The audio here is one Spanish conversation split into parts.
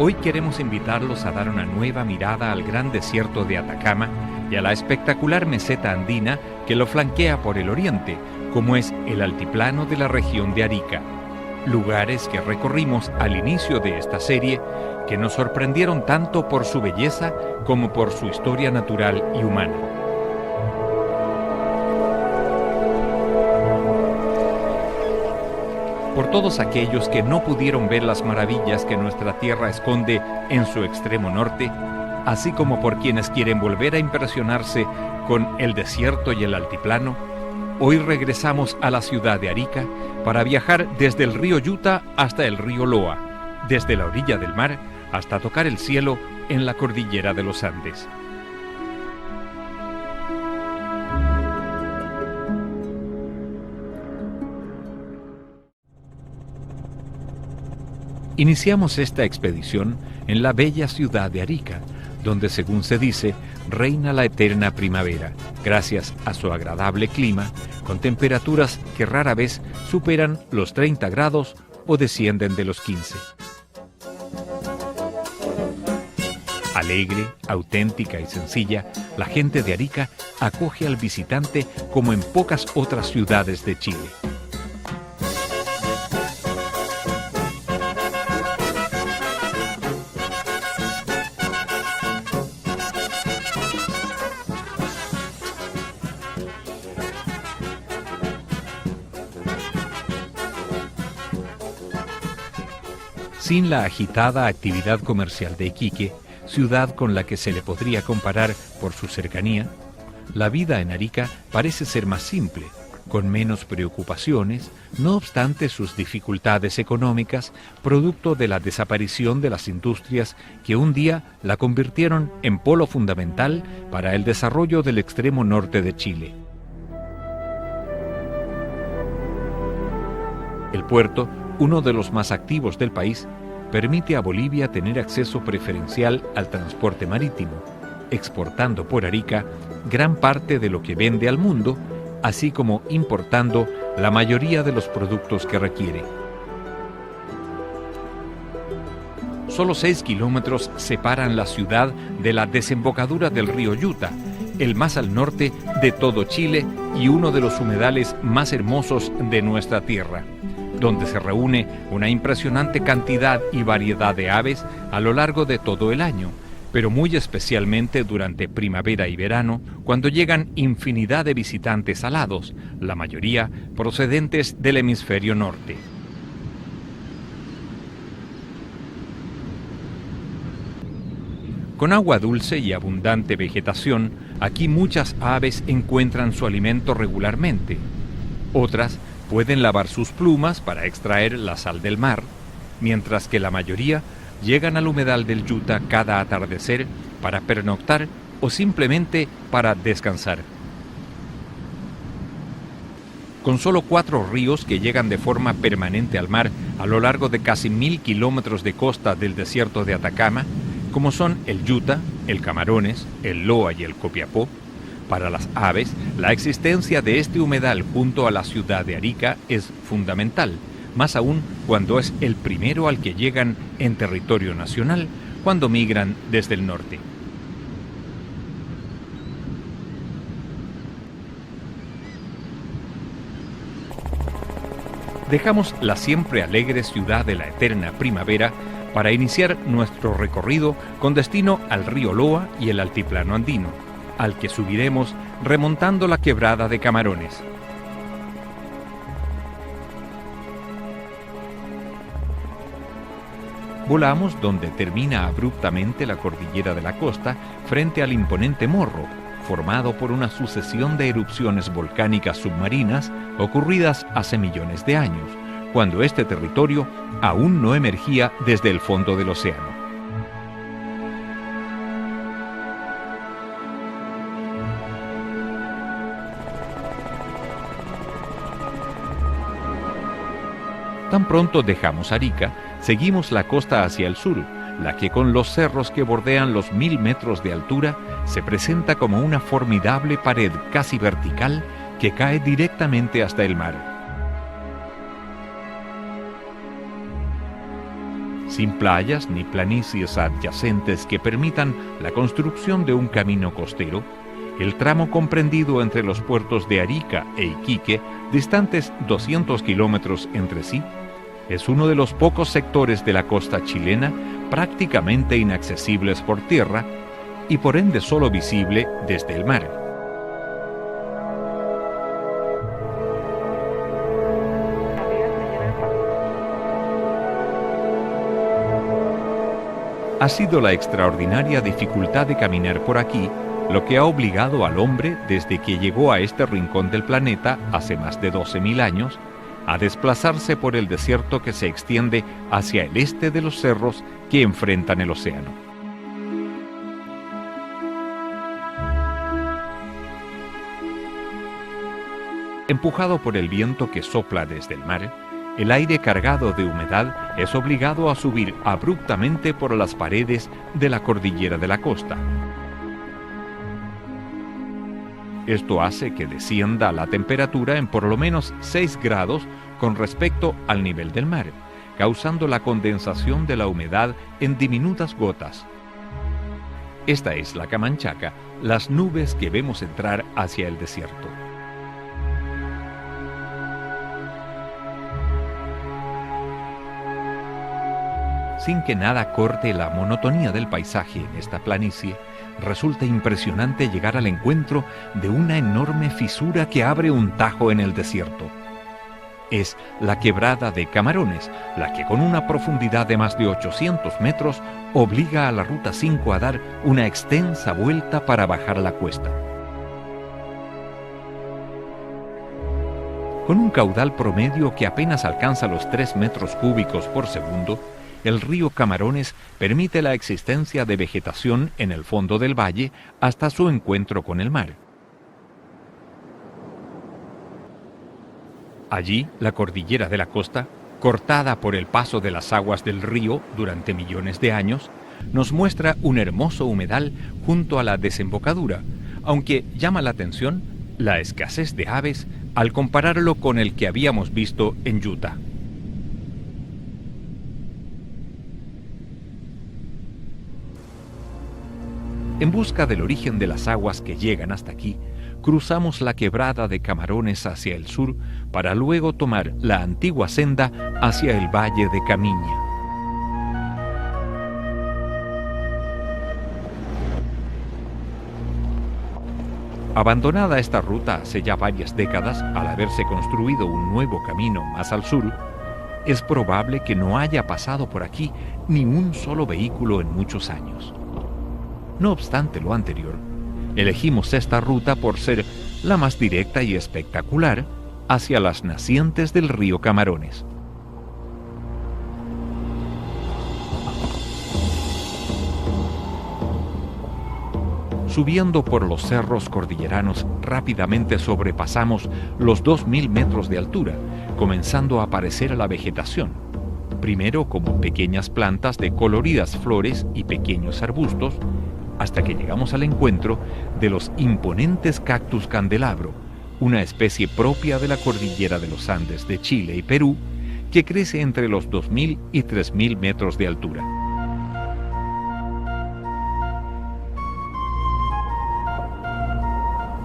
Hoy queremos invitarlos a dar una nueva mirada al gran desierto de Atacama y a la espectacular meseta andina que lo flanquea por el oriente, como es el altiplano de la región de Arica. Lugares que recorrimos al inicio de esta serie, que nos sorprendieron tanto por su belleza como por su historia natural y humana. Por todos aquellos que no pudieron ver las maravillas que nuestra tierra esconde en su extremo norte, así como por quienes quieren volver a impresionarse con el desierto y el altiplano, hoy regresamos a la ciudad de Arica para viajar desde el río Yuta hasta el río Loa, desde la orilla del mar hasta tocar el cielo en la cordillera de los Andes. Iniciamos esta expedición en la bella ciudad de Arica, donde, según se dice, reina la eterna primavera, gracias a su agradable clima, con temperaturas que rara vez superan los 30 grados o descienden de los 15. Alegre, auténtica y sencilla, la gente de Arica acoge al visitante como en pocas otras ciudades de Chile. Sin la agitada actividad comercial de Iquique, ciudad con la que se le podría comparar por su cercanía, la vida en Arica parece ser más simple, con menos preocupaciones, no obstante sus dificultades económicas, producto de la desaparición de las industrias que un día la convirtieron en polo fundamental para el desarrollo del extremo norte de Chile. El puerto, uno de los más activos del país, permite a Bolivia tener acceso preferencial al transporte marítimo, exportando por Arica gran parte de lo que vende al mundo, así como importando la mayoría de los productos que requiere. Solo 6 kilómetros separan la ciudad de la desembocadura del río Yuta, el más al norte de todo Chile y uno de los humedales más hermosos de nuestra tierra, donde se reúne una impresionante cantidad y variedad de aves a lo largo de todo el año, pero muy especialmente durante primavera y verano, cuando llegan infinidad de visitantes alados, la mayoría procedentes del hemisferio norte. Con agua dulce y abundante vegetación, aquí muchas aves encuentran su alimento regularmente. Otras pueden lavar sus plumas para extraer la sal del mar, mientras que la mayoría llegan al humedal del Yuta cada atardecer para pernoctar o simplemente para descansar. Con solo 4 ríos que llegan de forma permanente al mar a lo largo de casi 1000 kilómetros de costa del desierto de Atacama, como son el Yuta, el Camarones, el Loa y el Copiapó, para las aves, la existencia de este humedal junto a la ciudad de Arica es fundamental, más aún cuando es el primero al que llegan en territorio nacional cuando migran desde el norte. Dejamos la siempre alegre ciudad de la eterna primavera para iniciar nuestro recorrido con destino al río Loa y el altiplano andino, al que subiremos remontando la quebrada de Camarones. Volamos donde termina abruptamente la cordillera de la costa frente al imponente Morro, formado por una sucesión de erupciones volcánicas submarinas ocurridas hace millones de años, cuando este territorio aún no emergía desde el fondo del océano. Tan pronto dejamos Arica, seguimos la costa hacia el sur, la que con los cerros que bordean los 1000 metros de altura se presenta como una formidable pared casi vertical que cae directamente hasta el mar. sin playas ni planicies adyacentes que permitan la construcción de un camino costero, el tramo comprendido entre los puertos de Arica e Iquique, distantes 200 kilómetros entre sí, es uno de los pocos sectores de la costa chilena prácticamente inaccesibles por tierra y por ende solo visible desde el mar. Ha sido la extraordinaria dificultad de caminar por aquí lo que ha obligado al hombre, desde que llegó a este rincón del planeta hace más de 12.000 años, a desplazarse por el desierto que se extiende hacia el este de los cerros que enfrentan el océano. Empujado por el viento que sopla desde el mar, el aire cargado de humedad es obligado a subir abruptamente por las paredes de la cordillera de la costa. Esto hace que descienda la temperatura en por lo menos 6 grados con respecto al nivel del mar, causando la condensación de la humedad en diminutas gotas. Esta es la Camanchaca, las nubes que vemos entrar hacia el desierto. Sin que nada corte la monotonía del paisaje en esta planicie, resulta impresionante llegar al encuentro de una enorme fisura que abre un tajo en el desierto. Es la quebrada de Camarones, la que con una profundidad de más de 800 metros obliga a la Ruta 5 a dar una extensa vuelta para bajar la cuesta. Con un caudal promedio que apenas alcanza los 3 metros cúbicos por segundo, el río Camarones permite la existencia de vegetación en el fondo del valle hasta su encuentro con el mar. Allí, la cordillera de la costa, cortada por el paso de las aguas del río durante millones de años, nos muestra un hermoso humedal junto a la desembocadura, aunque llama la atención la escasez de aves al compararlo con el que habíamos visto en Utah. En busca del origen de las aguas que llegan hasta aquí, cruzamos la quebrada de Camarones hacia el sur para luego tomar la antigua senda hacia el valle de Camiña. Abandonada esta ruta hace ya varias décadas al haberse construido un nuevo camino más al sur, es probable que no haya pasado por aquí ni un solo vehículo en muchos años. No obstante lo anterior, elegimos esta ruta por ser la más directa y espectacular hacia las nacientes del río Camarones. Subiendo por los cerros cordilleranos, rápidamente sobrepasamos los 2.000 metros de altura, comenzando a aparecer la vegetación, primero como pequeñas plantas de coloridas flores y pequeños arbustos, hasta que llegamos al encuentro de los imponentes cactus candelabro, una especie propia de la cordillera de los Andes de Chile y Perú, que crece entre los 2.000 y 3.000 metros de altura.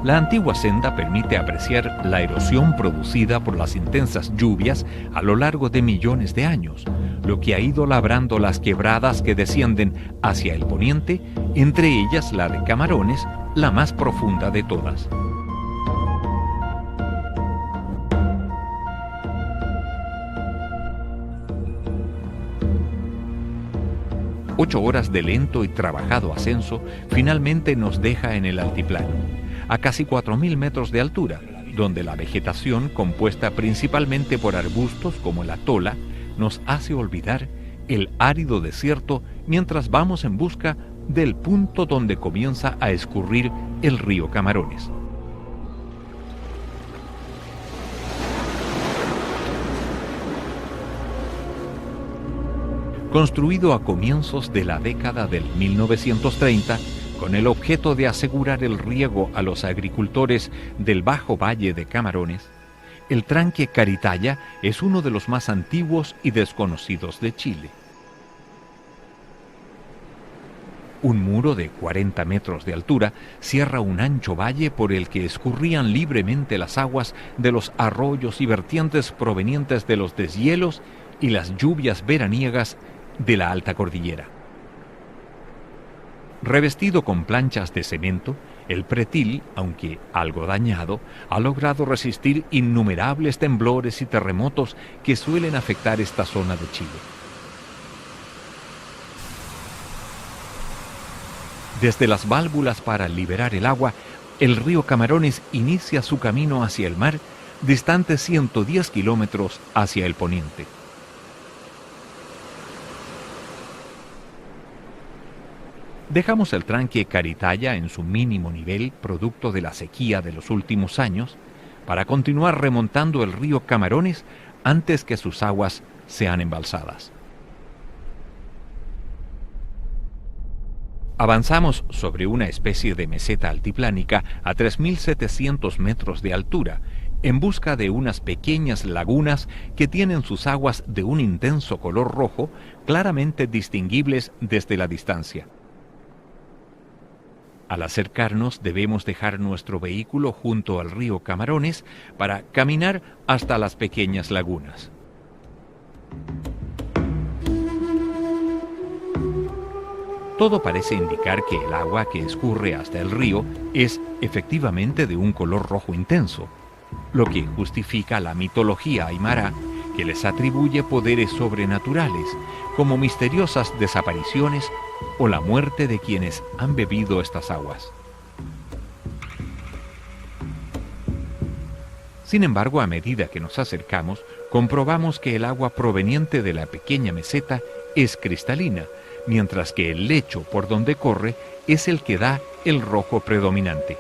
La antigua senda permite apreciar la erosión producida por las intensas lluvias a lo largo de millones de años, lo que ha ido labrando las quebradas que descienden hacia el poniente, entre ellas la de Camarones, la más profunda de todas. Ocho horas de lento y trabajado ascenso finalmente nos deja en el altiplano, a casi 4.000 metros de altura, donde la vegetación, compuesta principalmente por arbustos como la tola, nos hace olvidar el árido desierto mientras vamos en busca del punto donde comienza a escurrir el río Camarones. Construido a comienzos de la década del 1930, con el objeto de asegurar el riego a los agricultores del Bajo Valle de Camarones, el tranque Caritaya es uno de los más antiguos y desconocidos de Chile. Un muro de 40 metros de altura cierra un ancho valle por el que escurrían libremente las aguas de los arroyos y vertientes provenientes de los deshielos y las lluvias veraniegas de la alta cordillera. Revestido con planchas de cemento, el pretil, aunque algo dañado, ha logrado resistir innumerables temblores y terremotos que suelen afectar esta zona de Chile. Desde las válvulas para liberar el agua, el río Camarones inicia su camino hacia el mar, distante 110 kilómetros hacia el poniente. Dejamos el tranque Caritaya en su mínimo nivel, producto de la sequía de los últimos años, para continuar remontando el río Camarones antes que sus aguas sean embalsadas. Avanzamos sobre una especie de meseta altiplánica a 3.700 metros de altura, en busca de unas pequeñas lagunas que tienen sus aguas de un intenso color rojo, claramente distinguibles desde la distancia. Al acercarnos debemos dejar nuestro vehículo junto al río Camarones para caminar hasta las pequeñas lagunas. Todo parece indicar que el agua que escurre hasta el río es efectivamente de un color rojo intenso, lo que justifica la mitología aymara que les atribuye poderes sobrenaturales, como misteriosas desapariciones o la muerte de quienes han bebido estas aguas. Sin embargo, a medida que nos acercamos, comprobamos que el agua proveniente de la pequeña meseta es cristalina, mientras que el lecho por donde corre es el que da el rojo predominante.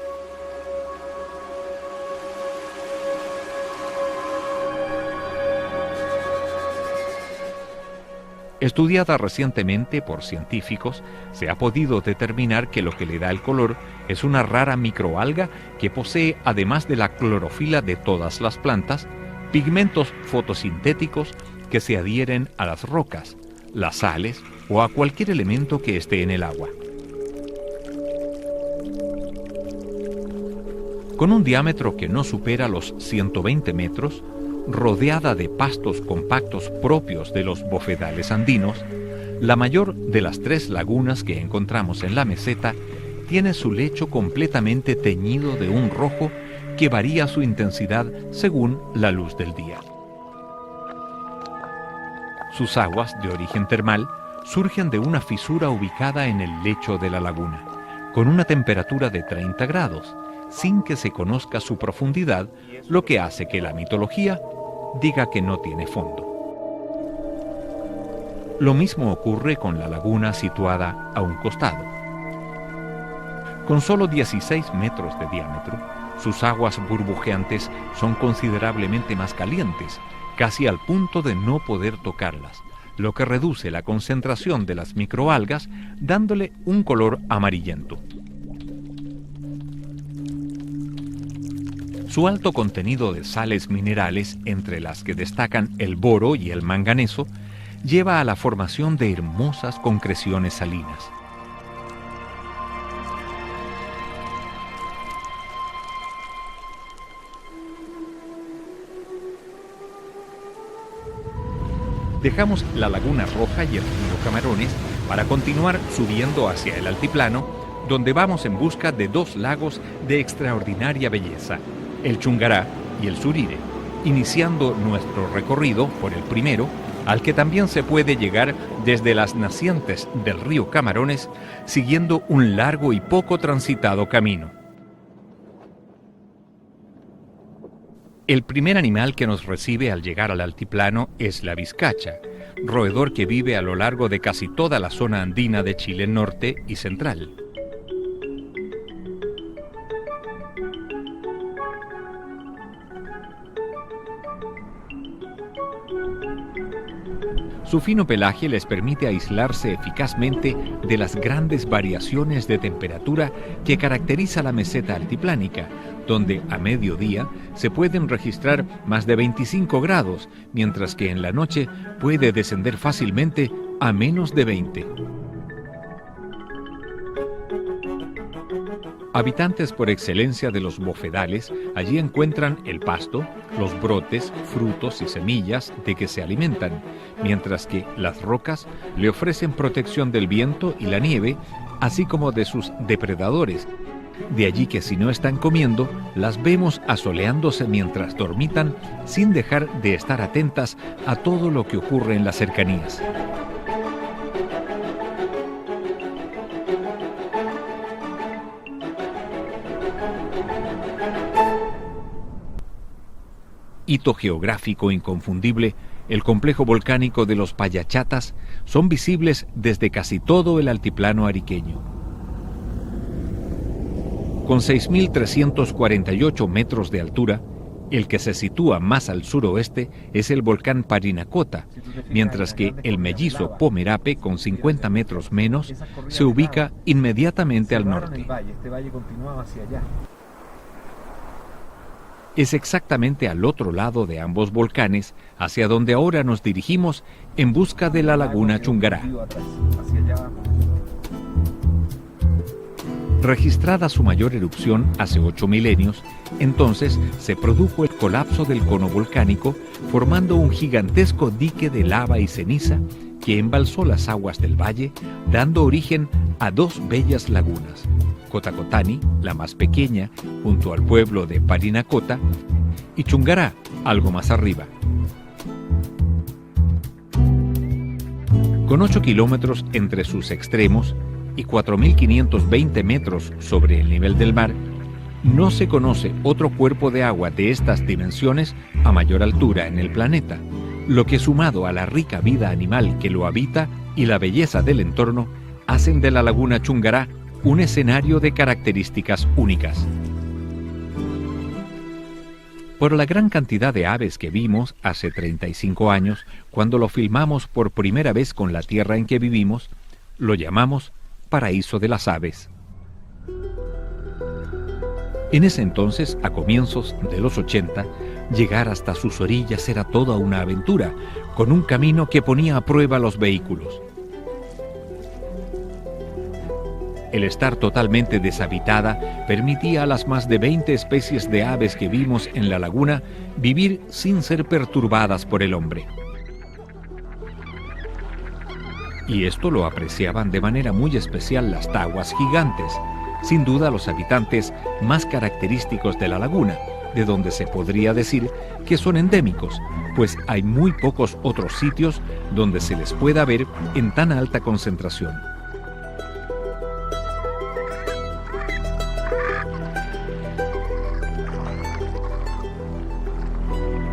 Estudiada recientemente por científicos, se ha podido determinar que lo que le da el color es una rara microalga que posee, además de la clorofila de todas las plantas, pigmentos fotosintéticos que se adhieren a las rocas, las sales o a cualquier elemento que esté en el agua. Con un diámetro que no supera los 120 metros, rodeada de pastos compactos propios de los bofedales andinos, la mayor de las 3 lagunas que encontramos en la meseta tiene su lecho completamente teñido de un rojo que varía su intensidad según la luz del día. Sus aguas, de origen termal, surgen de una fisura ubicada en el lecho de la laguna, con una temperatura de 30 grados, sin que se conozca su profundidad, lo que hace que la mitología diga que no tiene fondo. Lo mismo ocurre con la laguna situada a un costado. Con solo 16 metros de diámetro, sus aguas burbujeantes son considerablemente más calientes, casi al punto de no poder tocarlas, lo que reduce la concentración de las microalgas, dándole un color amarillento. Su alto contenido de sales minerales, entre las que destacan el boro y el manganeso, lleva a la formación de hermosas concreciones salinas. Dejamos la Laguna Roja y el río Camarones para continuar subiendo hacia el altiplano, donde vamos en busca de 2 lagos de extraordinaria belleza, el Chungará y el Surire, iniciando nuestro recorrido por el primero, al que también se puede llegar desde las nacientes del río Camarones, siguiendo un largo y poco transitado camino. El primer animal que nos recibe al llegar al altiplano es la vizcacha, roedor que vive a lo largo de casi toda la zona andina de Chile norte y central. Su fino pelaje les permite aislarse eficazmente de las grandes variaciones de temperatura que caracteriza la meseta altiplánica, donde a mediodía se pueden registrar más de 25 grados, mientras que en la noche puede descender fácilmente a menos de 20. Habitantes por excelencia de los bofedales, allí encuentran el pasto, los brotes, frutos y semillas de que se alimentan, mientras que las rocas le ofrecen protección del viento y la nieve, así como de sus depredadores. De allí que si no están comiendo, las vemos asoleándose mientras dormitan, sin dejar de estar atentas a todo lo que ocurre en las cercanías. Hito geográfico inconfundible, el complejo volcánico de los Payachatas son visibles desde casi todo el altiplano ariqueño. Con 6.348 metros de altura, el que se sitúa más al suroeste es el volcán Parinacota, mientras que el mellizo Pomerape, con 50 metros menos, se ubica inmediatamente al norte. Es exactamente al otro lado de ambos volcanes, hacia donde ahora nos dirigimos en busca de la laguna Chungará. Registrada su mayor erupción hace 8 milenios, entonces se produjo el colapso del cono volcánico, formando un gigantesco dique de lava y ceniza que embalsó las aguas del valle, dando origen a dos bellas lagunas: Cotacotani, la más pequeña, junto al pueblo de Parinacota, y Chungará, algo más arriba. Con 8 kilómetros entre sus extremos y 4.520 metros sobre el nivel del mar, no se conoce otro cuerpo de agua de estas dimensiones a mayor altura en el planeta, lo que, sumado a la rica vida animal que lo habita y la belleza del entorno, hacen de la laguna Chungará un escenario de características únicas. Por la gran cantidad de aves que vimos hace 35 años, cuando lo filmamos por primera vez con la tierra en que vivimos, lo llamamos Paraíso de las Aves. En ese entonces, a comienzos de los 80, llegar hasta sus orillas era toda una aventura, con un camino que ponía a prueba los vehículos. El estar totalmente deshabitada permitía a las más de 20 especies de aves que vimos en la laguna vivir sin ser perturbadas por el hombre. Y esto lo apreciaban de manera muy especial las tahuas gigantes, sin duda los habitantes más característicos de la laguna, de donde se podría decir que son endémicos, pues hay muy pocos otros sitios donde se les pueda ver en tan alta concentración.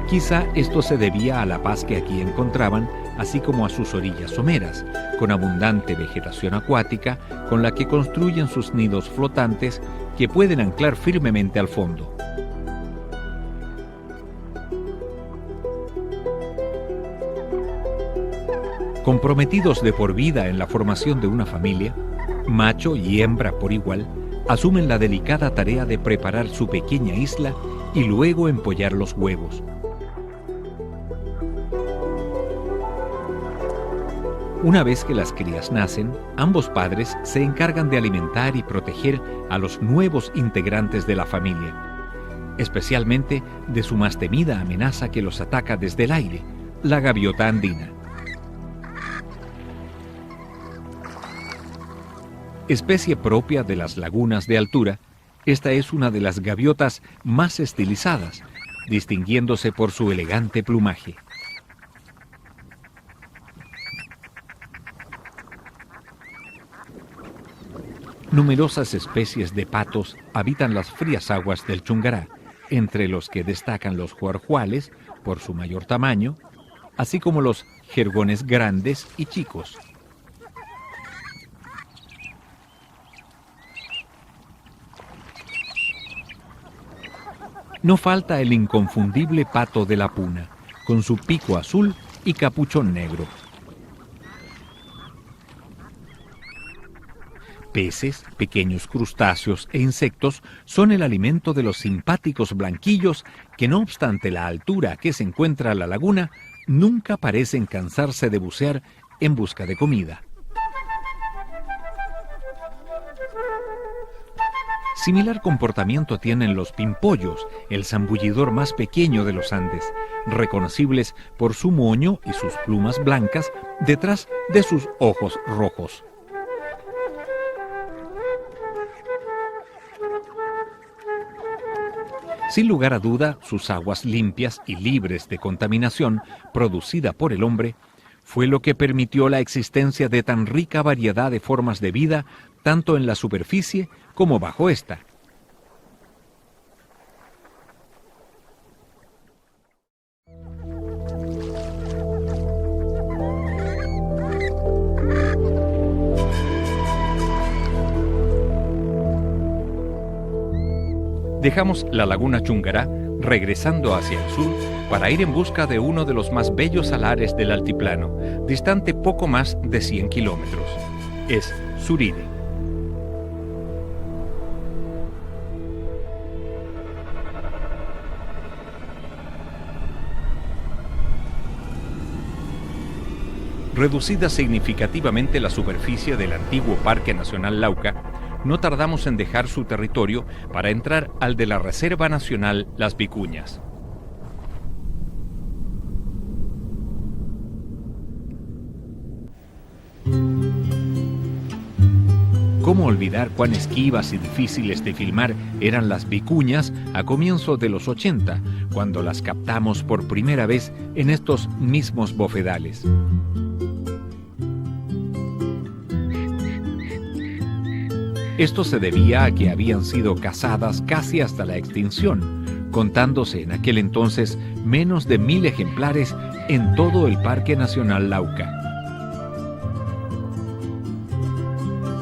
Quizá esto se debía a la paz que aquí encontraban, así como a sus orillas someras, con abundante vegetación acuática, con la que construyen sus nidos flotantes que pueden anclar firmemente al fondo. Comprometidos de por vida en la formación de una familia, macho y hembra por igual, asumen la delicada tarea de preparar su pequeña isla y luego empollar los huevos. Una vez que las crías nacen, ambos padres se encargan de alimentar y proteger a los nuevos integrantes de la familia, especialmente de su más temida amenaza que los ataca desde el aire, la gaviota andina. Especie propia de las lagunas de altura, esta es una de las gaviotas más estilizadas, distinguiéndose por su elegante plumaje. Numerosas especies de patos habitan las frías aguas del Chungará, entre los que destacan los juarjuales por su mayor tamaño, así como los jergones grandes y chicos. No falta el inconfundible pato de la Puna, con su pico azul y capuchón negro. Peces, pequeños crustáceos e insectos son el alimento de los simpáticos blanquillos que, no obstante la altura a que se encuentra la laguna, nunca parecen cansarse de bucear en busca de comida. Similar comportamiento tienen los pimpollos, el zambullidor más pequeño de los Andes, reconocibles por su moño y sus plumas blancas detrás de sus ojos rojos. Sin lugar a duda, sus aguas limpias y libres de contaminación producida por el hombre fue lo que permitió la existencia de tan rica variedad de formas de vida, tanto en la superficie como bajo esta. Dejamos la laguna Chungará, regresando hacia el sur, para ir en busca de uno de los más bellos salares del altiplano, distante poco más de 100 kilómetros. Es Surire. Reducida significativamente la superficie del antiguo Parque Nacional Lauca, no tardamos en dejar su territorio para entrar al de la Reserva Nacional Las Vicuñas. ¿Cómo olvidar cuán esquivas y difíciles de filmar eran las vicuñas a comienzos de los 80, cuando las captamos por primera vez en estos mismos bofedales? Esto se debía a que habían sido cazadas casi hasta la extinción, contándose en aquel entonces menos de 1000 ejemplares en todo el Parque Nacional Lauca.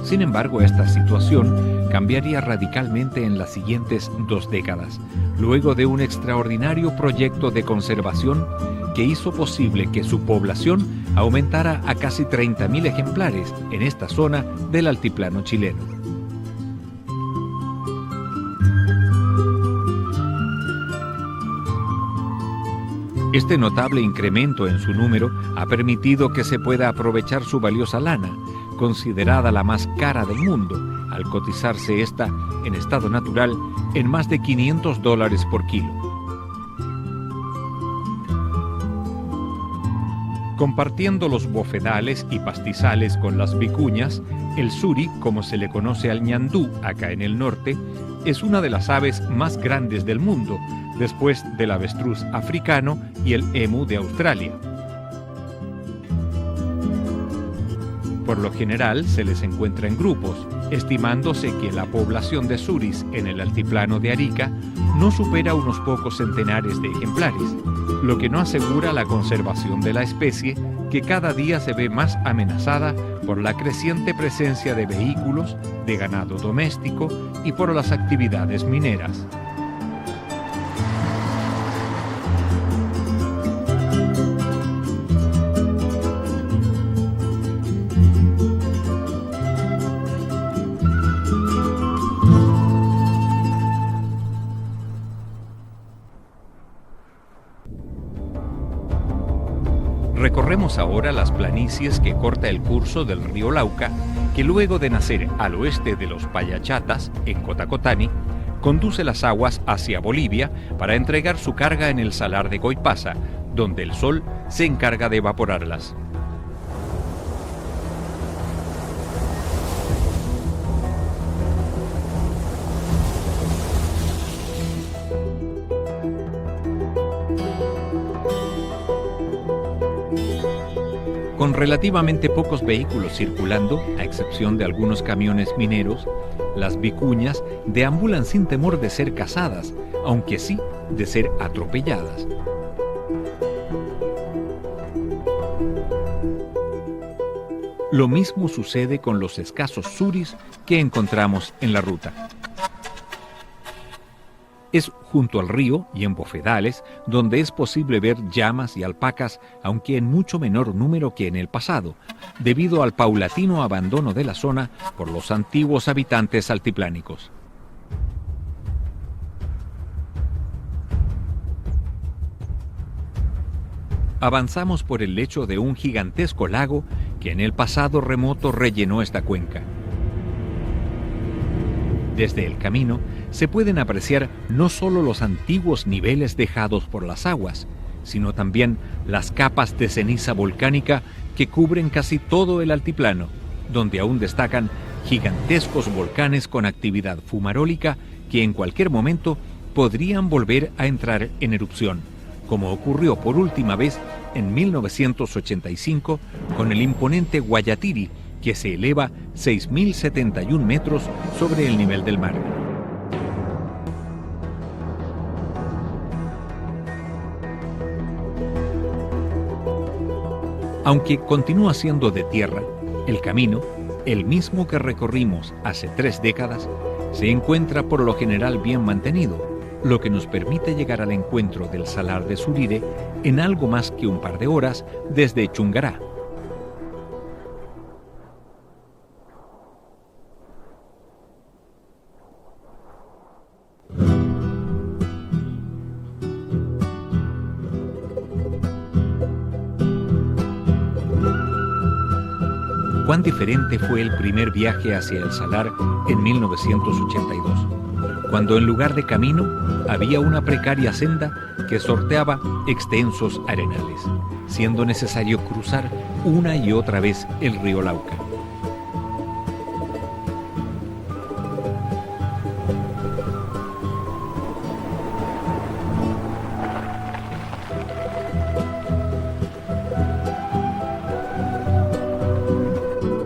Sin embargo, esta situación cambiaría radicalmente en las siguientes 2 décadas, luego de un extraordinario proyecto de conservación que hizo posible que su población aumentara a casi 30.000 ejemplares en esta zona del altiplano chileno. Este notable incremento en su número ha permitido que se pueda aprovechar su valiosa lana, considerada la más cara del mundo, al cotizarse esta en estado natural en más de $500 por kilo. Compartiendo los bofedales y pastizales con las vicuñas, el suri, como se le conoce al ñandú acá en el norte, es una de las aves más grandes del mundo, después del avestruz africano y el emu de Australia. Por lo general se les encuentra en grupos, estimándose que la población de suris en el altiplano de Arica no supera unos pocos centenares de ejemplares, lo que no asegura la conservación de la especie, que cada día se ve más amenazada por la creciente presencia de vehículos, de ganado doméstico y por las actividades mineras. Recorremos ahora las planicies que corta el curso del río Lauca, que luego de nacer al oeste de los Payachatas, en Cotacotani, conduce las aguas hacia Bolivia para entregar su carga en el salar de Coipasa, donde el sol se encarga de evaporarlas. Con relativamente pocos vehículos circulando, a excepción de algunos camiones mineros, las vicuñas deambulan sin temor de ser cazadas, aunque sí de ser atropelladas. Lo mismo sucede con los escasos suris que encontramos en la ruta. Es junto al río y en bofedales donde es posible ver llamas y alpacas, aunque en mucho menor número que en el pasado, debido al paulatino abandono de la zona por los antiguos habitantes altiplánicos. Avanzamos por el lecho de un gigantesco lago que en el pasado remoto rellenó esta cuenca. Desde el camino se pueden apreciar no solo los antiguos niveles dejados por las aguas, sino también las capas de ceniza volcánica que cubren casi todo el altiplano, donde aún destacan gigantescos volcanes con actividad fumarólica que en cualquier momento podrían volver a entrar en erupción, como ocurrió por última vez en 1985 con el imponente Guayatiri, que se eleva 6.071 metros sobre el nivel del mar. Aunque continúa siendo de tierra, el camino, el mismo que recorrimos hace 3 décadas, se encuentra por lo general bien mantenido, lo que nos permite llegar al encuentro del Salar de Surire en algo más que un par de horas desde Chungará. Cuán diferente fue el primer viaje hacia el Salar en 1982, cuando en lugar de camino había una precaria senda que sorteaba extensos arenales, siendo necesario cruzar una y otra vez el río Lauca.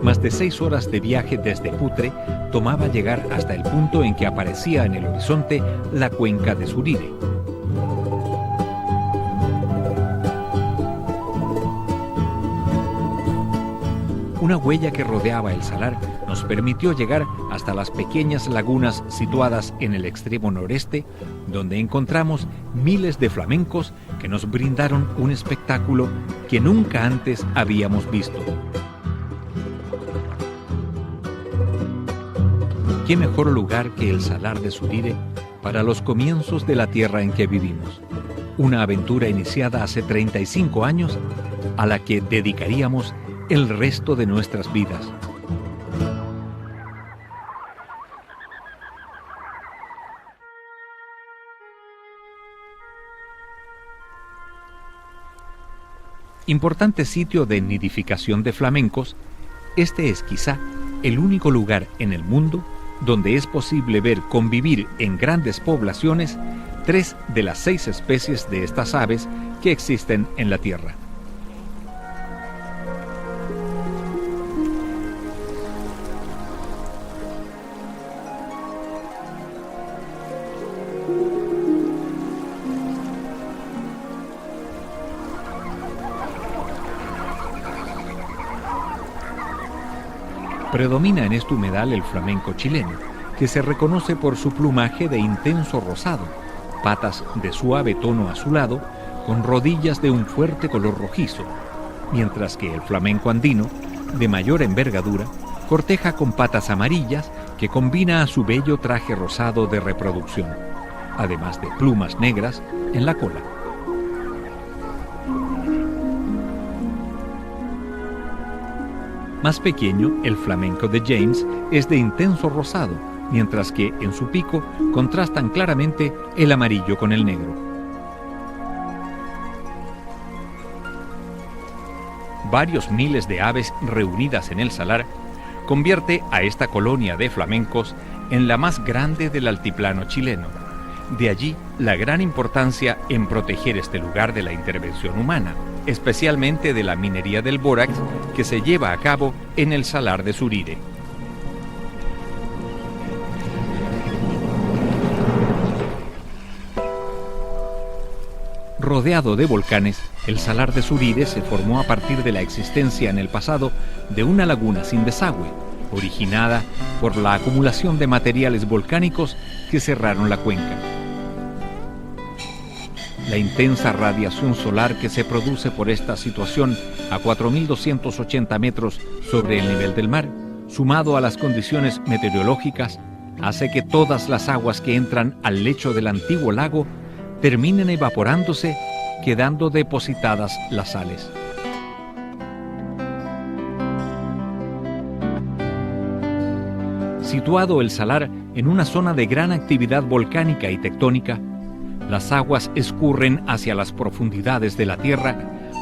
Más de 6 horas de viaje desde Putre tomaba llegar hasta el punto en que aparecía en el horizonte la cuenca de Surire. Una huella que rodeaba el salar nos permitió llegar hasta las pequeñas lagunas situadas en el extremo noreste, donde encontramos miles de flamencos que nos brindaron un espectáculo que nunca antes habíamos visto. ¿Qué mejor lugar que el Salar de Surire para los comienzos de la tierra en que vivimos? Una aventura iniciada hace 35 años a la que dedicaríamos el resto de nuestras vidas. Importante sitio de nidificación de flamencos, este es quizá el único lugar en el mundo donde es posible ver convivir en grandes poblaciones 3 de las 6 especies de estas aves que existen en la Tierra. Predomina en este humedal el flamenco chileno, que se reconoce por su plumaje de intenso rosado, patas de suave tono azulado, con rodillas de un fuerte color rojizo, mientras que el flamenco andino, de mayor envergadura, corteja con patas amarillas que combina a su bello traje rosado de reproducción, además de plumas negras en la cola. Más pequeño, el flamenco de James es de intenso rosado, mientras que en su pico contrastan claramente el amarillo con el negro. Varios miles de aves reunidas en el salar convierte a esta colonia de flamencos en la más grande del altiplano chileno. De allí la gran importancia en proteger este lugar de la intervención humana, especialmente de la minería del bórax que se lleva a cabo en el Salar de Surire. Rodeado de volcanes, el Salar de Surire se formó a partir de la existencia en el pasado de una laguna sin desagüe, originada por la acumulación de materiales volcánicos que cerraron la cuenca. La intensa radiación solar que se produce por esta situación a 4.280 metros sobre el nivel del mar, sumado a las condiciones meteorológicas, hace que todas las aguas que entran al lecho del antiguo lago terminen evaporándose, quedando depositadas las sales. Situado el salar en una zona de gran actividad volcánica y tectónica, las aguas escurren hacia las profundidades de la Tierra,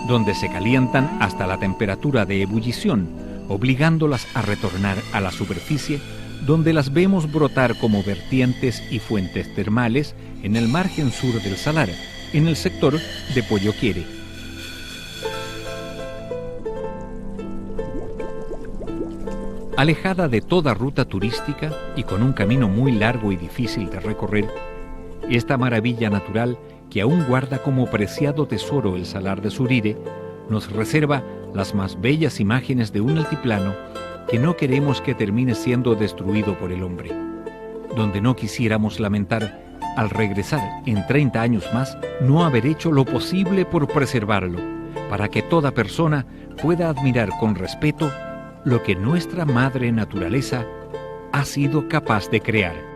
donde se calientan hasta la temperatura de ebullición, obligándolas a retornar a la superficie, donde las vemos brotar como vertientes y fuentes termales en el margen sur del salar, en el sector de Polloquiere. Alejada de toda ruta turística y con un camino muy largo y difícil de recorrer, esta maravilla natural, que aún guarda como preciado tesoro el salar de Surire, nos reserva las más bellas imágenes de un altiplano que no queremos que termine siendo destruido por el hombre, donde no quisiéramos lamentar, al regresar en 30 años más, no haber hecho lo posible por preservarlo, para que toda persona pueda admirar con respeto lo que nuestra madre naturaleza ha sido capaz de crear.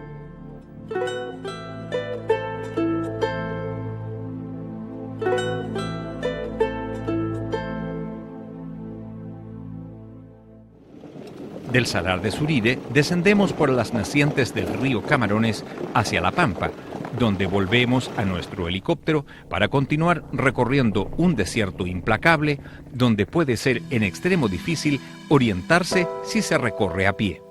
Del salar de Surire descendemos por las nacientes del río Camarones hacia La Pampa, donde volvemos a nuestro helicóptero para continuar recorriendo un desierto implacable donde puede ser en extremo difícil orientarse si se recorre a pie.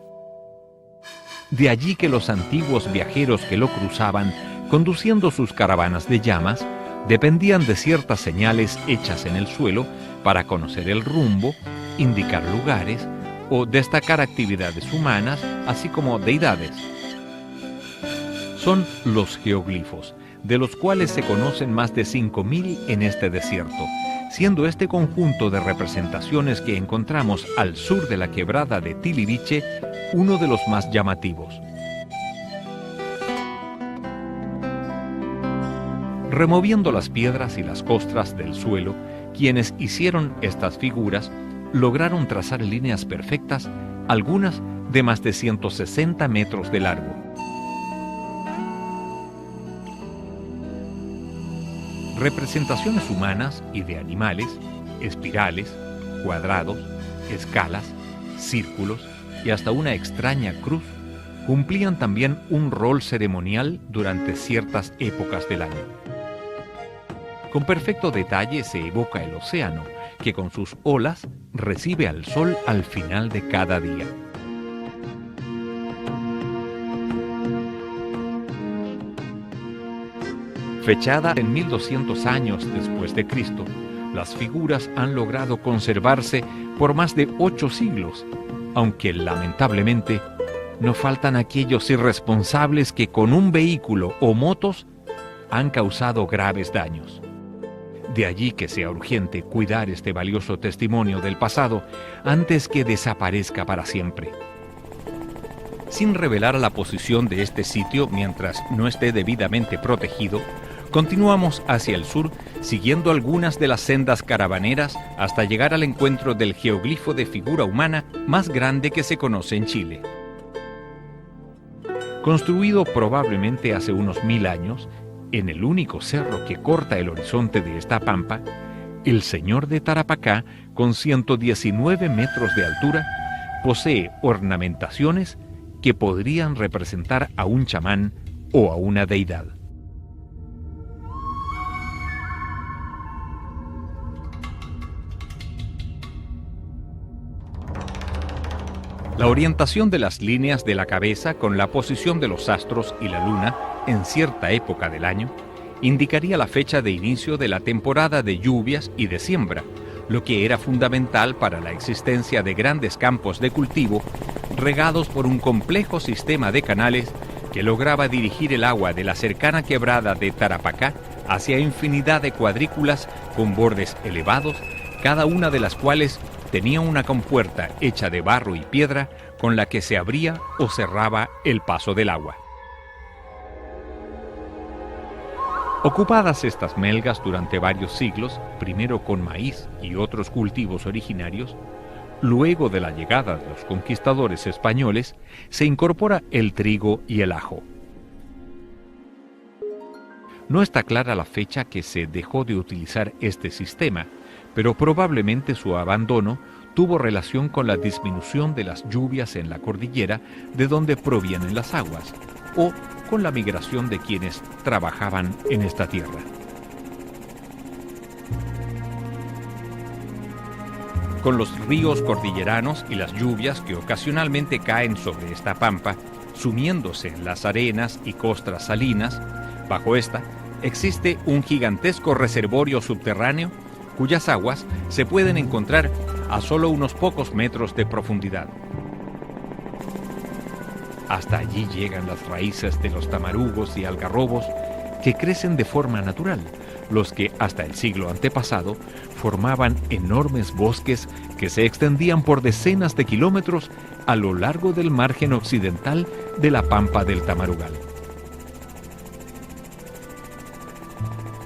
De allí que los antiguos viajeros que lo cruzaban, conduciendo sus caravanas de llamas, dependían de ciertas señales hechas en el suelo para conocer el rumbo, indicar lugares o destacar actividades humanas, así como deidades. Son los geoglifos, de los cuales se conocen más de 5.000 en este desierto, siendo este conjunto de representaciones que encontramos al sur de la quebrada de Tiliriche uno de los más llamativos. Removiendo las piedras y las costras del suelo, quienes hicieron estas figuras lograron trazar líneas perfectas, algunas de más de 160 metros de largo. Representaciones humanas y de animales, espirales, cuadrados, escalas, círculos y hasta una extraña cruz cumplían también un rol ceremonial durante ciertas épocas del año. Con perfecto detalle se evoca el océano, que con sus olas recibe al sol al final de cada día. Fechada en 1200 años después de Cristo, las figuras han logrado conservarse por más de 8 siglos, aunque lamentablemente no faltan aquellos irresponsables que con un vehículo o motos han causado graves daños. De allí que sea urgente cuidar este valioso testimonio del pasado antes que desaparezca para siempre. Sin revelar la posición de este sitio mientras no esté debidamente protegido, continuamos hacia el sur siguiendo algunas de las sendas caravaneras hasta llegar al encuentro del geoglifo de figura humana más grande que se conoce en Chile. Construido probablemente hace unos 1000 años, en el único cerro que corta el horizonte de esta pampa, el Señor de Tarapacá, con 119 metros de altura, posee ornamentaciones que podrían representar a un chamán o a una deidad. La orientación de las líneas de la cabeza con la posición de los astros y la luna en cierta época del año indicaría la fecha de inicio de la temporada de lluvias y de siembra, lo que era fundamental para la existencia de grandes campos de cultivo regados por un complejo sistema de canales que lograba dirigir el agua de la cercana quebrada de Tarapacá hacia infinidad de cuadrículas con bordes elevados, cada una de las cuales tenía una compuerta hecha de barro y piedra con la que se abría o cerraba el paso del agua. Ocupadas estas melgas durante varios siglos, primero con maíz y otros cultivos originarios, luego de la llegada de los conquistadores españoles, se incorpora el trigo y el ajo. No está clara la fecha que se dejó de utilizar este sistema, pero probablemente su abandono tuvo relación con la disminución de las lluvias en la cordillera de donde provienen las aguas, o con la migración de quienes trabajaban en esta tierra. Con los ríos cordilleranos y las lluvias que ocasionalmente caen sobre esta pampa, sumiéndose en las arenas y costras salinas, bajo esta existe un gigantesco reservorio subterráneo cuyas aguas se pueden encontrar a solo unos pocos metros de profundidad. Hasta allí llegan las raíces de los tamarugos y algarrobos que crecen de forma natural, los que hasta el siglo antepasado formaban enormes bosques que se extendían por decenas de kilómetros a lo largo del margen occidental de la pampa del Tamarugal.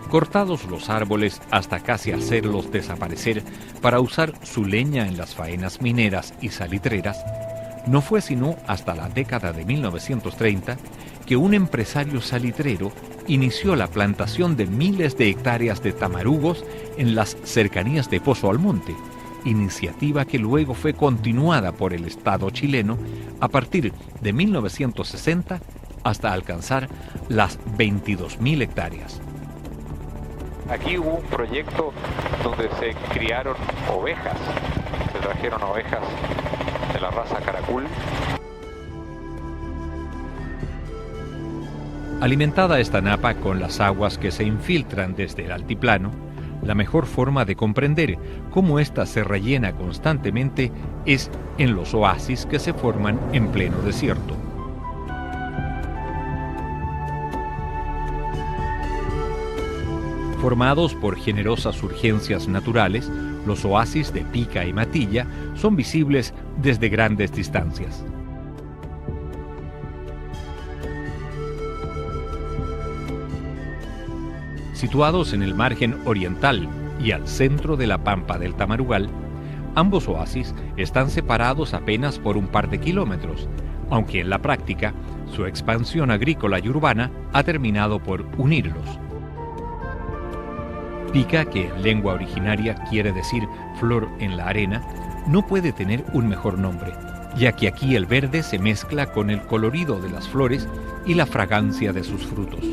Cortados los árboles hasta casi hacerlos desaparecer para usar su leña en las faenas mineras y salitreras, no fue sino hasta la década de 1930 que un empresario salitrero inició la plantación de miles de hectáreas de tamarugos en las cercanías de Pozo Almonte, iniciativa que luego fue continuada por el Estado chileno a partir de 1960 hasta alcanzar las 22.000 hectáreas. Aquí hubo un proyecto donde se criaron ovejas, se trajeron ovejas de la raza Caracul. Alimentada esta napa con las aguas que se infiltran desde el altiplano, la mejor forma de comprender cómo ésta se rellena constantemente es en los oasis que se forman en pleno desierto. Formados por generosas urgencias naturales, los oasis de Pica y Matilla son visibles desde grandes distancias. Situados en el margen oriental y al centro de la pampa del Tamarugal, ambos oasis están separados apenas por un par de kilómetros, aunque en la práctica su expansión agrícola y urbana ha terminado por unirlos. Pica, que en lengua originaria quiere decir flor en la arena, no puede tener un mejor nombre, ya que aquí el verde se mezcla con el colorido de las flores y la fragancia de sus frutos.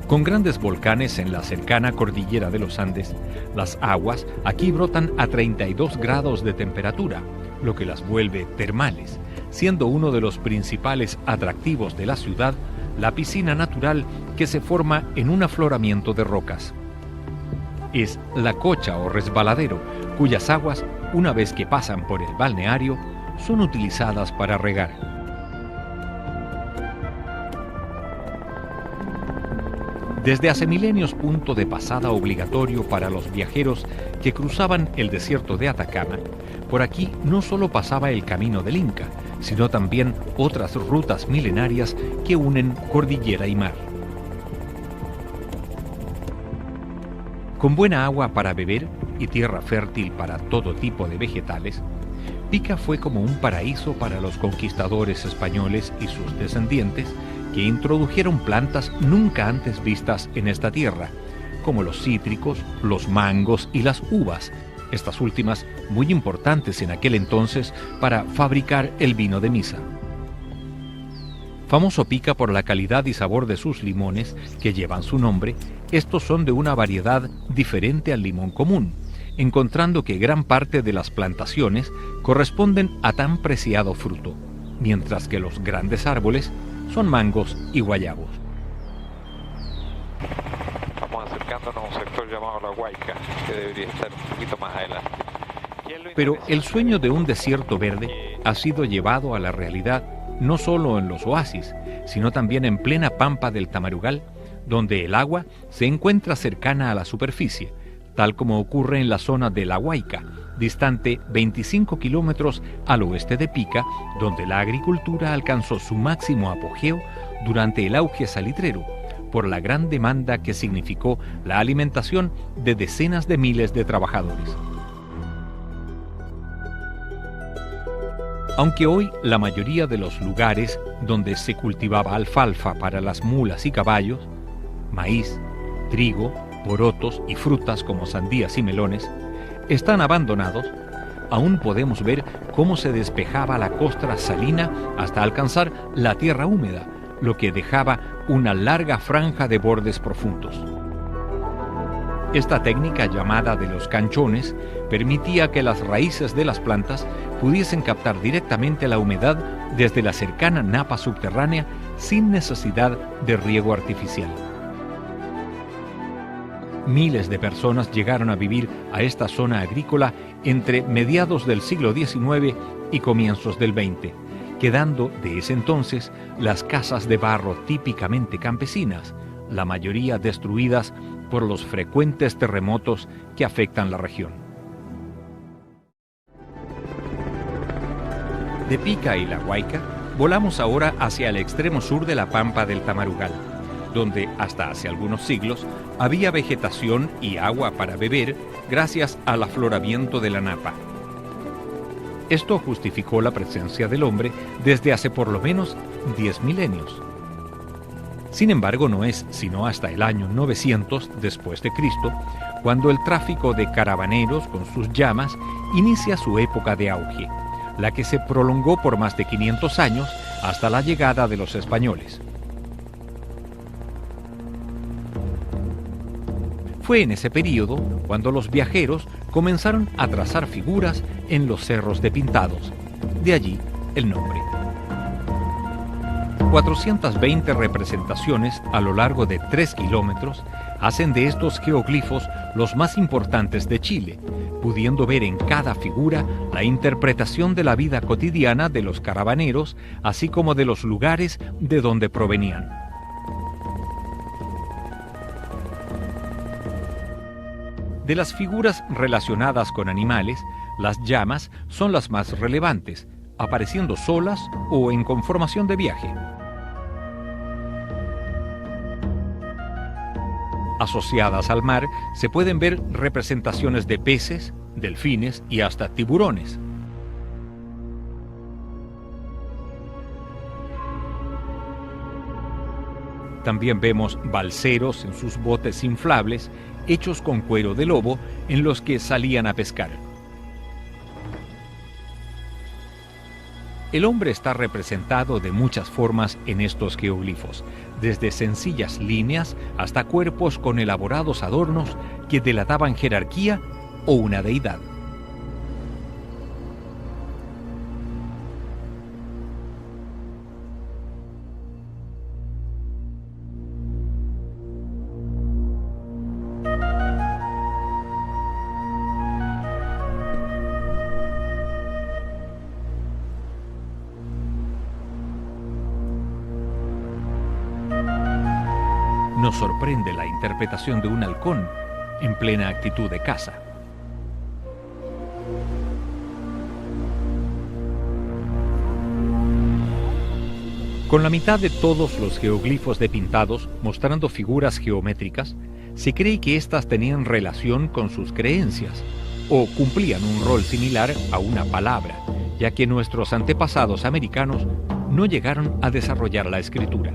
Con grandes volcanes en la cercana cordillera de los Andes, las aguas aquí brotan a 32 grados de temperatura, lo que las vuelve termales, siendo uno de los principales atractivos de la ciudad la piscina natural que se forma en un afloramiento de rocas. Es la cocha o resbaladero, cuyas aguas, una vez que pasan por el balneario, son utilizadas para regar. Desde hace milenios, punto de pasada obligatorio para los viajeros que cruzaban el desierto de Atacama, por aquí no solo pasaba el camino del Inca, sino también otras rutas milenarias que unen cordillera y mar. Con buena agua para beber y tierra fértil para todo tipo de vegetales, Pica fue como un paraíso para los conquistadores españoles y sus descendientes, que introdujeron plantas nunca antes vistas en esta tierra, como los cítricos, los mangos y las uvas, estas últimas muy importantes en aquel entonces para fabricar el vino de misa. Famoso Pica por la calidad y sabor de sus limones, que llevan su nombre, estos son de una variedad diferente al limón común, encontrando que gran parte de las plantaciones corresponden a tan preciado fruto, mientras que los grandes árboles son mangos y guayabos. Estamos acercándonos a un sector llamado La Huayca, que debería estar un poquito más adelante. Pero el sueño de un desierto verde ha sido llevado a la realidad no solo en los oasis, sino también en plena pampa del Tamarugal, donde el agua se encuentra cercana a la superficie, tal como ocurre en la zona de La Huayca, distante 25 kilómetros al oeste de Pica, donde la agricultura alcanzó su máximo apogeo durante el auge salitrero, por la gran demanda que significó la alimentación de decenas de miles de trabajadores. Aunque hoy la mayoría de los lugares donde se cultivaba alfalfa para las mulas y caballos, maíz, trigo, porotos y frutas como sandías y melones, están abandonados, aún podemos ver cómo se despejaba la costra salina hasta alcanzar la tierra húmeda, lo que dejaba una larga franja de bordes profundos. Esta técnica, llamada de los canchones, permitía que las raíces de las plantas pudiesen captar directamente la humedad desde la cercana napa subterránea sin necesidad de riego artificial. Miles de personas llegaron a vivir a esta zona agrícola entre mediados del siglo XIX y comienzos del XX, quedando de ese entonces las casas de barro típicamente campesinas, la mayoría destruidas por los frecuentes terremotos que afectan la región. De Pica y La Huayca, volamos ahora hacia el extremo sur de la pampa del Tamarugal, donde hasta hace algunos siglos había vegetación y agua para beber gracias al afloramiento de la napa. Esto justificó la presencia del hombre desde hace por lo menos 10 milenios. Sin embargo, no es sino hasta el año 900 después de Cristo cuando el tráfico de caravaneros con sus llamas inicia su época de auge, la que se prolongó por más de 500 años hasta la llegada de los españoles. Fue en ese período cuando los viajeros comenzaron a trazar figuras en los cerros de Pintados, de allí el nombre. 420 representaciones a lo largo de 3 kilómetros hacen de estos geoglifos los más importantes de Chile, pudiendo ver en cada figura la interpretación de la vida cotidiana de los caravaneros, así como de los lugares de donde provenían. De las figuras relacionadas con animales, las llamas son las más relevantes, apareciendo solas o en conformación de viaje. Asociadas al mar se pueden ver representaciones de peces, delfines y hasta tiburones. También vemos balseros en sus botes inflables hechos con cuero de lobo en los que salían a pescar. El hombre está representado de muchas formas en estos geoglifos, desde sencillas líneas hasta cuerpos con elaborados adornos que delataban jerarquía o una deidad. Nos sorprende la interpretación de un halcón en plena actitud de caza. Con la mitad de todos los geoglifos de Pintados mostrando figuras geométricas, se cree que éstas tenían relación con sus creencias o cumplían un rol similar a una palabra, ya que nuestros antepasados americanos no llegaron a desarrollar la escritura.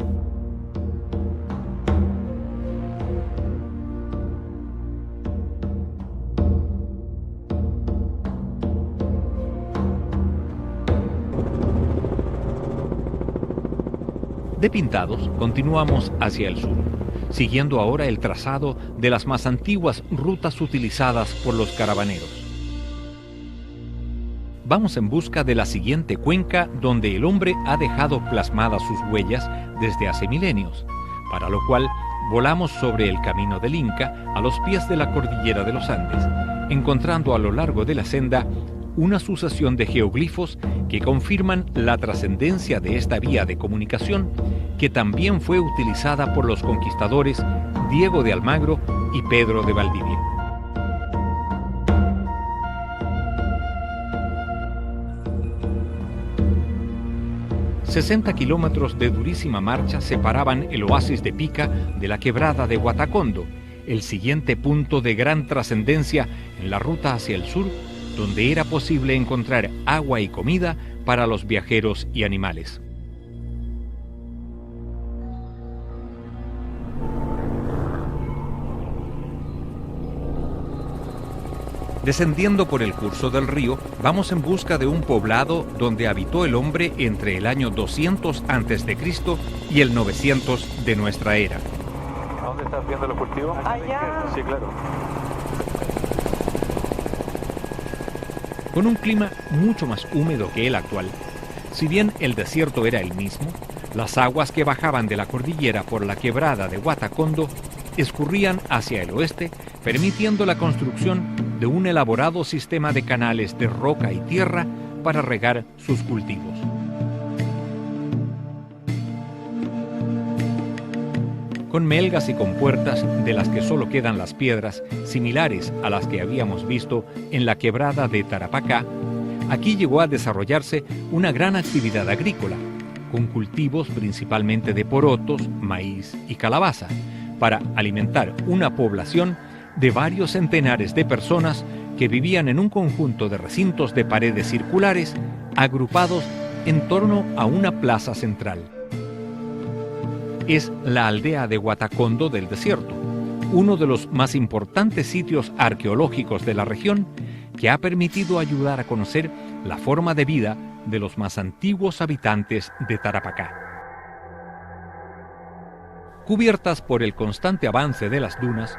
De Pintados continuamos hacia el sur, siguiendo ahora el trazado de las más antiguas rutas utilizadas por los caravaneros. Vamos en busca de la siguiente cuenca donde el hombre ha dejado plasmadas sus huellas desde hace milenios, para lo cual volamos sobre el camino del Inca a los pies de la cordillera de los Andes, encontrando a lo largo de la senda una sucesión de geoglifos que confirman la trascendencia de esta vía de comunicación que también fue utilizada por los conquistadores Diego de Almagro y Pedro de Valdivia. ...60 kilómetros de durísima marcha separaban el oasis de Pica de la quebrada de Guatacondo, el siguiente punto de gran trascendencia en la ruta hacia el sur, donde era posible encontrar agua y comida para los viajeros y animales. Descendiendo por el curso del río, vamos en busca de un poblado donde habitó el hombre entre el año 200 a.C. y el 900 de nuestra era. ¿A dónde estás viendo los cultivos? Allá. Sí, claro. Con un clima mucho más húmedo que el actual, si bien el desierto era el mismo, las aguas que bajaban de la cordillera por la quebrada de Huatacondo escurrían hacia el oeste, permitiendo la construcción de un elaborado sistema de canales de roca y tierra para regar sus cultivos. Con melgas y compuertas de las que solo quedan las piedras, similares a las que habíamos visto en la quebrada de Tarapacá, aquí llegó a desarrollarse una gran actividad agrícola, con cultivos principalmente de porotos, maíz y calabaza, para alimentar una población de varios centenares de personas que vivían en un conjunto de recintos de paredes circulares agrupados en torno a una plaza central. Es la aldea de Huatacondo del desierto, uno de los más importantes sitios arqueológicos de la región, que ha permitido ayudar a conocer la forma de vida de los más antiguos habitantes de Tarapacá. Cubiertas por el constante avance de las dunas,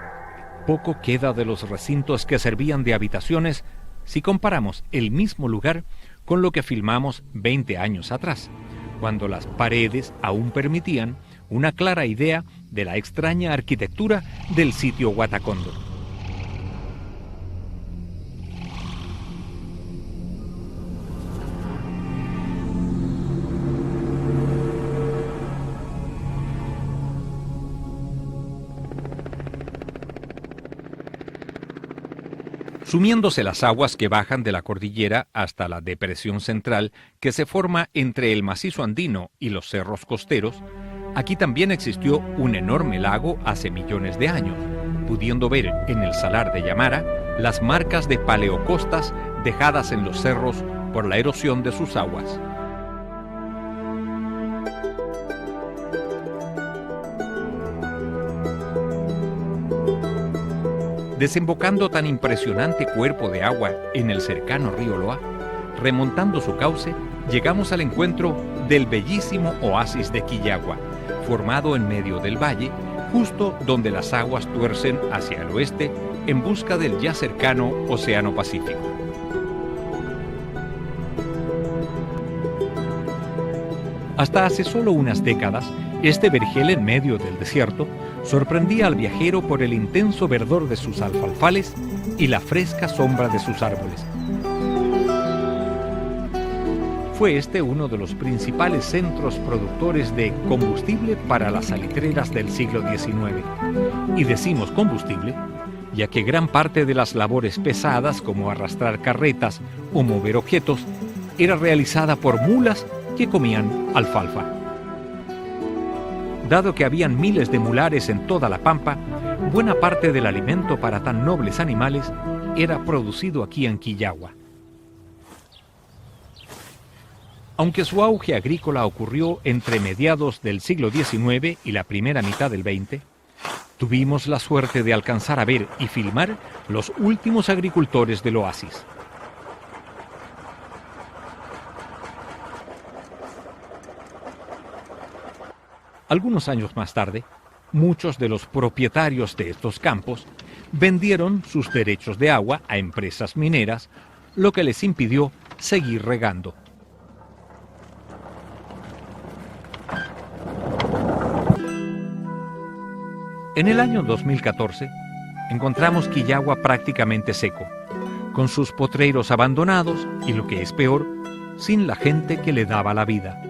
poco queda de los recintos que servían de habitaciones si comparamos el mismo lugar con lo que filmamos 20 años atrás, cuando las paredes aún permitían una clara idea de la extraña arquitectura del sitio Huatacondo. Sumiéndose las aguas que bajan de la cordillera hasta la depresión central que se forma entre el macizo andino y los cerros costeros, aquí también existió un enorme lago hace millones de años, pudiendo ver en el salar de Yamara las marcas de paleocostas dejadas en los cerros por la erosión de sus aguas. Desembocando tan impresionante cuerpo de agua en el cercano río Loa, remontando su cauce, llegamos al encuentro del bellísimo oasis de Quillagua, formado en medio del valle, justo donde las aguas tuercen hacia el oeste en busca del ya cercano Océano Pacífico. Hasta hace solo unas décadas, este vergel en medio del desierto sorprendía al viajero por el intenso verdor de sus alfalfales y la fresca sombra de sus árboles. Fue este uno de los principales centros productores de combustible para las salitreras del siglo XIX. Y decimos combustible, ya que gran parte de las labores pesadas, como arrastrar carretas o mover objetos, era realizada por mulas que comían alfalfa. Dado que habían miles de mulares en toda la pampa, buena parte del alimento para tan nobles animales era producido aquí en Quillagua. Aunque su auge agrícola ocurrió entre mediados del siglo XIX y la primera mitad del XX, tuvimos la suerte de alcanzar a ver y filmar los últimos agricultores del oasis. Algunos años más tarde, muchos de los propietarios de estos campos vendieron sus derechos de agua a empresas mineras, lo que les impidió seguir regando. En el año 2014, encontramos Quillagua prácticamente seco, con sus potreros abandonados y, lo que es peor, sin la gente que le daba la vida.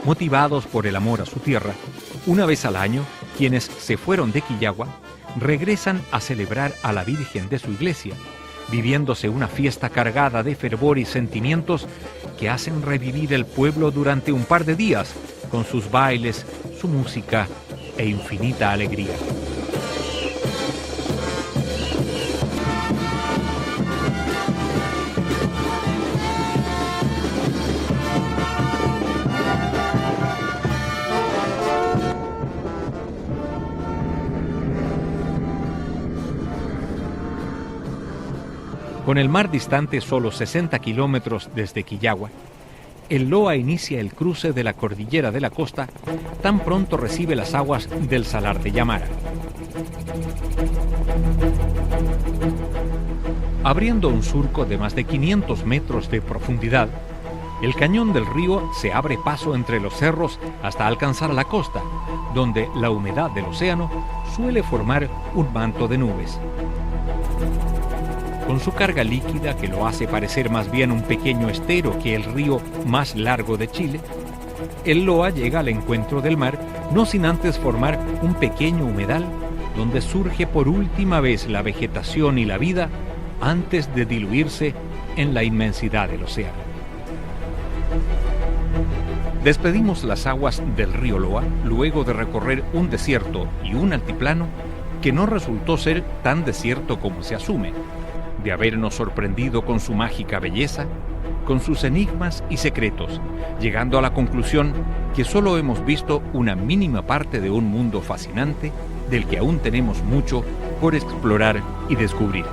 Motivados por el amor a su tierra, una vez al año, quienes se fueron de Quillagua regresan a celebrar a la Virgen de su iglesia, viviéndose una fiesta cargada de fervor y sentimientos que hacen revivir el pueblo durante un par de días, con sus bailes, su música e infinita alegría. Con el mar distante solo 60 kilómetros desde Quillagua, el Loa inicia el cruce de la cordillera de la costa tan pronto recibe las aguas del Salar de Yamara. Abriendo un surco de más de 500 metros de profundidad, el cañón del río se abre paso entre los cerros hasta alcanzar la costa, donde la humedad del océano suele formar un manto de nubes. Con su carga líquida, que lo hace parecer más bien un pequeño estero que el río más largo de Chile, el Loa llega al encuentro del mar, no sin antes formar un pequeño humedal donde surge por última vez la vegetación y la vida antes de diluirse en la inmensidad del océano. Despedimos las aguas del río Loa luego de recorrer un desierto y un altiplano que no resultó ser tan desierto como se asume, de habernos sorprendido con su mágica belleza, con sus enigmas y secretos, llegando a la conclusión que solo hemos visto una mínima parte de un mundo fascinante del que aún tenemos mucho por explorar y descubrir.